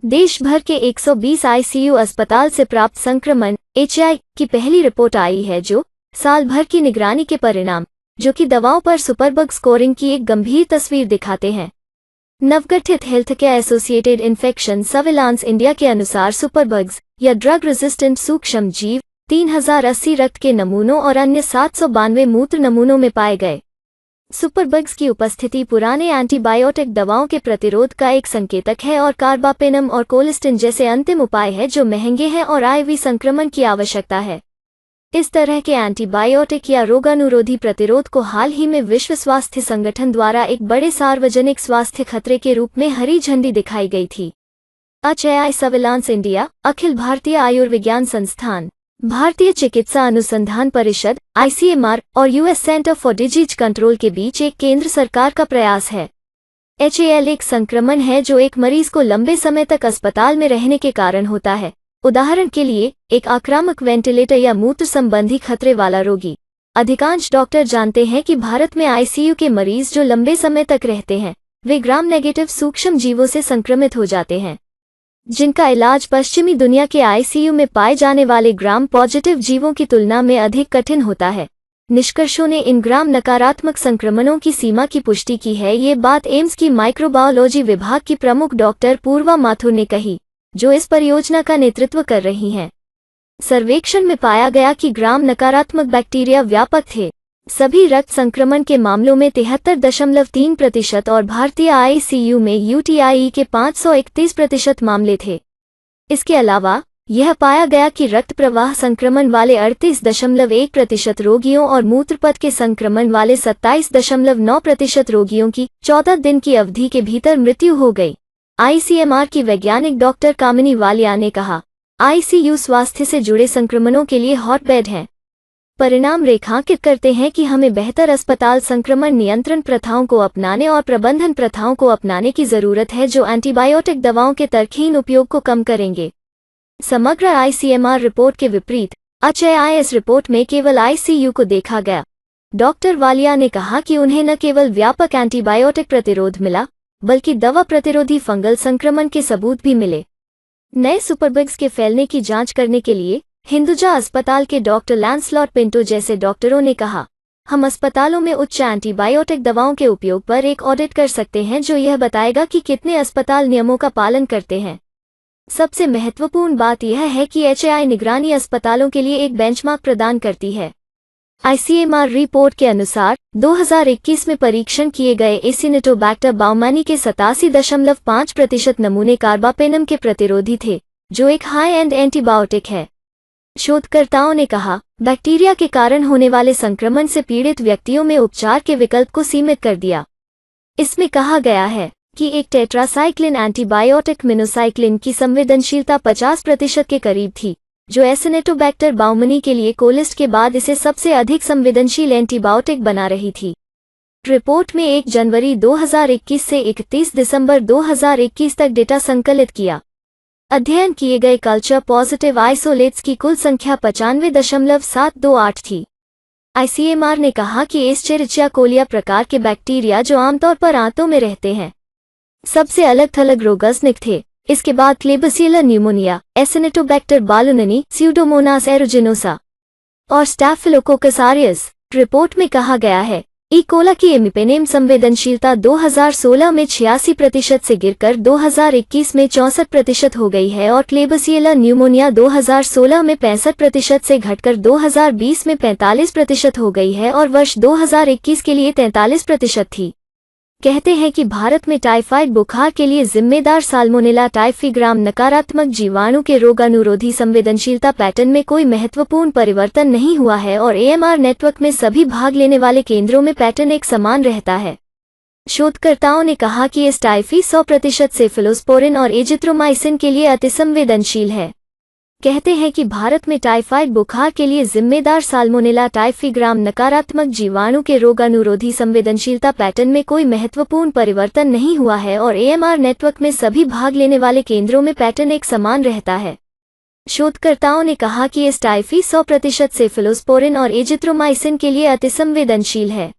देश भर के 120 आईसीयू अस्पताल से प्राप्त संक्रमण HAI की पहली रिपोर्ट आई है जो साल भर की निगरानी के परिणाम जो कि दवाओं पर सुपरबग स्कोरिंग की एक गंभीर तस्वीर दिखाते हैं। नवगठित health care associated infection surveillance India के अनुसार सुपरबग्स या ड्रग रेजिस्टेंट सूक्ष्म जीव 3080 रक्त के नमूनों और अन्य 792 मूत्र नमूनों में पाए गए। सुपरबग्स की उपस्थिति पुराने एंटीबायोटिक दवाओं के प्रतिरोध का एक संकेतक है और कार्बापेनम और कोलिस्टिन जैसे अंतिम उपाय है जो महंगे हैं और IV संक्रमण की आवश्यकता है। इस तरह के एंटीबायोटिक या रोगाणुरोधी प्रतिरोध को हाल ही में विश्व स्वास्थ्य संगठन द्वारा एक बड़े सार्वजनिक स्वास्थ्य खतरे के रूप में हरी झंडी दिखाई गई थी। HAI surveillance India, Akhil Bharatiya Ayurvigyan संस्थान, भारतीय चिकित्सा अनुसंधान परिषद ICMR और US centre for disease control के बीच एक केंद्र सरकार का प्रयास है। HAL एक संक्रमण है जो एक मरीज को लंबे समय तक अस्पताल में रहने के कारण होता है। उदाहरण के लिए, एक आक्रामक वेंटिलेटर या मूत्र संबंधी खतरे वाला रोगी। अधिकांश डॉक्टर जानते हैं कि भारत में ICU के मरीज जो लंबे समय तक रहते हैं वे ग्राम नेगेटिव सूक्ष्म जीवों से संक्रमित हो जाते हैं, जिनका इलाज पश्चिमी दुनिया के ICU में पाए जाने वाले ग्राम पॉजिटिव जीवों की तुलना में अधिक कठिन होता है। निष्कर्षों ने इन ग्राम नकारात्मक संक्रमणों की सीमा की पुष्टि की है। ये बात एम्स की माइक्रोबायोलॉजी विभाग की प्रमुख डॉक्टर पूर्वा माथुर ने कही, जो इस परियोजना का नेतृत्व कर रही हैं। सर्वेक्षण में पाया गया कि ग्राम नकारात्मक बैक्टीरिया व्यापक थे। सभी रक्त संक्रमण के मामलों में 73.3% और भारतीय ICU में UTIE के 531% मामले थे। इसके अलावा यह पाया गया कि रक्त प्रवाह संक्रमण वाले 38.1% रोगियों और मूत्रपथ के संक्रमण वाले 27.9% रोगियों की 14 दिन की अवधि के भीतर मृत्यु हो गई। ICMR की वैज्ञानिक डॉक्टर कामिनी वालिया ने कहा, ICU स्वास्थ्य से जुड़े संक्रमणों के लिए हॉटबेड है। परिणाम रेखांकित करते हैं कि हमें बेहतर अस्पताल संक्रमण नियंत्रण प्रथाओं को अपनाने और प्रबंधन प्रथाओं को अपनाने की जरूरत है जो एंटीबायोटिक दवाओं के तर्कहीन उपयोग को कम करेंगे। समग्र ICMR रिपोर्ट के विपरीत HAI इस रिपोर्ट में केवल ICU को देखा गया। डॉक्टर वालिया ने कहा कि उन्हें न केवल व्यापक एंटीबायोटिक प्रतिरोध मिला बल्कि दवा प्रतिरोधी फंगल संक्रमण के सबूत भी मिले। नए सुपरबग्स के फैलने की जांच करने के लिए हिंदुजा अस्पताल के डॉक्टर लैंसलॉट पिंटो जैसे डॉक्टरों ने कहा, हम अस्पतालों में उच्च एंटीबायोटिक दवाओं के उपयोग पर एक ऑडिट कर सकते हैं जो यह बताएगा कि कितने अस्पताल नियमों का पालन करते हैं। सबसे महत्वपूर्ण बात यह है कि HAI निगरानी अस्पतालों के लिए एक बेंचमार्क प्रदान करती है। ICMR रिपोर्ट के अनुसार 2021 में परीक्षण किए गए एसिनिटोबैक्टर बाउमानी के 87.5% नमूने कार्बापेनम के प्रतिरोधी थे, जो एक हाई एंड एंटीबायोटिक है। शोधकर्ताओं ने कहा, बैक्टीरिया के कारण होने वाले संक्रमण से पीड़ित व्यक्तियों में उपचार के विकल्प को सीमित कर दिया। इसमें कहा गया है कि एक टेट्रासाइक्लिन एंटीबायोटिक मिनोसाइक्लिन की संवेदनशीलता 50% के करीब थी, जो एसिनिटोबैक्टर बाउमानी के लिए कोलिस्ट के बाद इसे सबसे अधिक संवेदनशील एंटीबायोटिक बना रही थी। रिपोर्ट में 1 जनवरी 2021 से 31 दिसंबर 2021 तक डेटा संकलित किया। अध्ययन किए गए कल्चर पॉजिटिव आइसोलेट्स की कुल संख्या 95.728 थी। ICMR ने कहा कि एस्चेरिचिया कोलिया प्रकार के बैक्टीरिया जो आमतौर पर आंतों में रहते हैं सबसे अलग थलग रोगजनक थे। इसके बाद क्लेबसिएला न्यूमोनिया, एसिनिटोबैक्टर बालुननी, स्यूडोमोनास एरोजिनोसा और स्टैफिलोकोकस ऑरियस। रिपोर्ट में कहा गया है, ई कोला की इमिपेनेम संवेदनशीलता 2016 में 86% से गिरकर 2021 में 64% हो गई है और क्लेबसिएला न्यूमोनिया 2016 में 65% से घटकर 2020 में 45% हो गई है और वर्ष 2021 के लिए 43% थी। कहते हैं कि भारत में टाइफाइड बुखार के लिए जिम्मेदार साल्मोनेला टाइफीग्राम नकारात्मक जीवाणु के रोगाणुरोधी संवेदनशीलता पैटर्न में कोई महत्वपूर्ण परिवर्तन नहीं हुआ है और AMR नेटवर्क में सभी भाग लेने वाले केंद्रों में पैटर्न एक समान रहता है। शोधकर्ताओं ने कहा कि इस टाइफी 100% सेफेलोस्पोरिन और एजिथ्रोमाइसिन के लिए अतिसंवेदनशील है। कहते हैं कि भारत में टाइफाइड बुखार के लिए जिम्मेदार साल्मोनेला टाइफीग्राम नकारात्मक जीवाणु के रोगाणुरोधी संवेदनशीलता पैटर्न में कोई महत्वपूर्ण परिवर्तन नहीं हुआ है और AMR नेटवर्क में सभी भाग लेने वाले केंद्रों में पैटर्न एक समान रहता है। शोधकर्ताओं ने कहा कि इस टाइफी 100% सेफेलोस्पोरिन और एजिथ्रोमाइसिन के लिए अतिसंवेदनशील है।